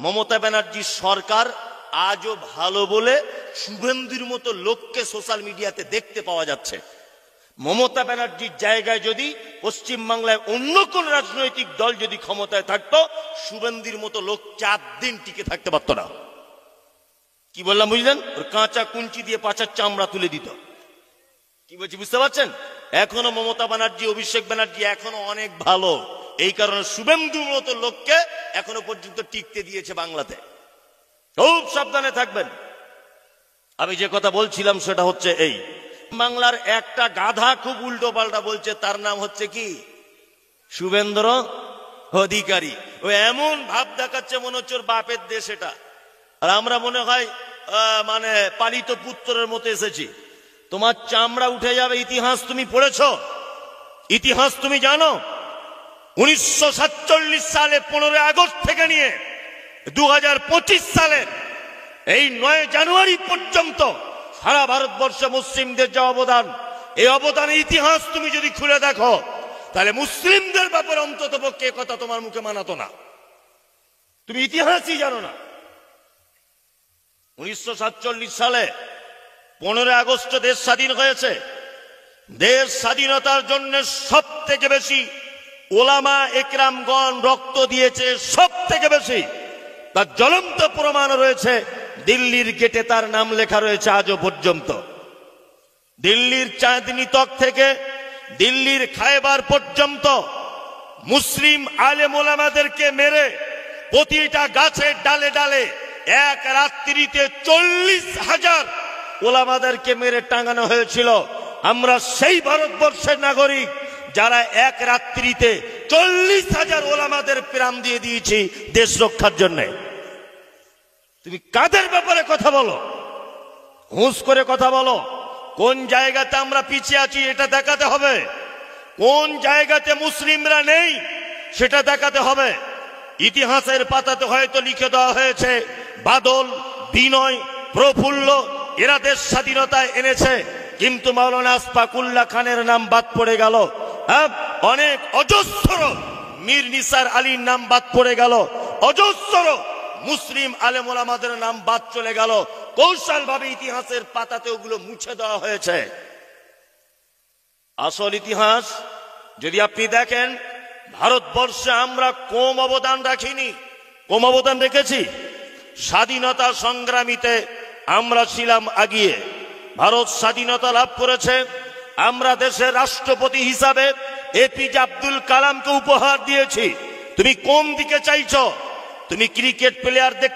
মমতা ব্যানার্জির সরকার আজও ভালো বলে শুভেন্দুর মতো লোককে সোশ্যাল মিডিয়াতে দেখতে পাওয়া যাচ্ছে। মমতা ব্যানার্জির জায়গায় যদি পশ্চিমবাংলায় অন্য কোন রাজনৈতিক দল যদি ক্ষমতায় থাকতো, শুভেন্দুর মতো লোক 4 দিন টিকে থাকতে পারত না। কি বললাম বুঝলেন? ওর কাঁচা কুঞ্চি দিয়ে পাছার চামড়া তুলে দিত। কি বলছি বুঝতে পারছেন? এখনো মমতা ব্যানার্জি, অভিষেক ব্যানার্জি এখনো অনেক ভালো, এই কারণে শুভেন্দুর মতো লোককে এখনো পর্যন্ত টিকতে দিয়েছে বাংলাতে। খুব সাবধানে থাকবেন। আমি যে কথা বলছিলাম সেটা হচ্ছে এই, বাংলার একটা গাধা খুব উল্টো পাল্টা বলছে, তার নাম হচ্ছে কি শুভেন্দ্র অধিকারী। ও এমন ভাব দেখাচ্ছে মনে হচ্ছে ওর বাপের দেশ এটা, আর আমরা মনে হয় মানে পালিত পুত্রের মতো এসেছি। তোমার চামড়া উঠে যাবে। ইতিহাস তুমি পড়েছো? ইতিহাস তুমি জানো? 1947 সালে 15 আগস্ট থেকে নিয়ে 2025 সালের এই 9 জানুয়ারি পর্যন্ত সারা ভারতবর্ষে মুসলিমদের যে অবদান, এই অবদানের ইতিহাস তুমি যদি খুলে দেখো, তাহলে মুসলিমদের ব্যাপারে অন্তত পক্ষে কথা তোমার মুখে মানাতো না। তুমি ইতিহাসই জানো না। 1947 সালে 15 আগস্ট দেশ স্বাধীন হয়েছে। দেশ স্বাধীনতার জন্য সব থেকে বেশি ওলামা একরামগণ রক্ত দিয়েছে, সব থেকে বেশি। তার জ্বলন্ত প্রমাণ রয়েছে, দিল্লির গেটে তার নাম লেখা রয়েছে আজও পর্যন্ত। দিল্লির চাঁদনি তক থেকে দিল্লির খায়বার পর্যন্ত মুসলিম আলেম ওলামাদেরকে মেরে প্রতিটা গাছের ডালে ডালে এক রাত্রিতে 40,000 ওলামাদেরকে মেরে টাঙানো হয়েছিল। আমরা সেই ভারতবর্ষের নাগরিক যারা এক রাত্রিতে 40,000 ওলামাদের প্রাণ দিয়ে দিয়েছি দেশ রক্ষার জন্য। তুমি কাদের ব্যাপারে কথা বলো? হুঁশ করে কথা বলো। কোন জায়গাতে আমরা পিছিয়ে আছি এটা দেখাতে হবে, কোন জায়গাতে মুসলিমরা নেই সেটা দেখাতে হবে। ইতিহাসের পাতাতে হয়তো লিখে দেওয়া হয়েছে বাদল, বিনয়, প্রফুল্ল এরা দেশ স্বাধীনতায় এনেছে, কিন্তু মাওলানা আশফাকুল্লাহ খানের নাম বাদ পড়ে গেল। অনেক অজস্র মীর নিসার আলীর নাম বাদ পড়ে গেল, অজস্র মুসলিম আলেম ওলামাদের নাম বাদ চলে গেল। কৌশলভাবে ইতিহাসের পাতাতে ওগুলো মুছে দেওয়া হয়েছে। আসল ইতিহাস যদি আপনি দেখেন, ভারতবর্ষে আমরা কম অবদান রাখিনি, কম অবদান রেখেছি। স্বাধীনতা সংগ্রামীতে আমরা ছিলাম আগিয়ে। ভারত স্বাধীনতা লাভ করেছে, আমরা দেশের রাষ্ট্রপতি হিসাবে এপিজে আব্দুল কালামকে উপহার দিয়েছি। তুমি কোন দিকে চাইছো? তুমি ক্রিকেট প্লেয়ার দেখ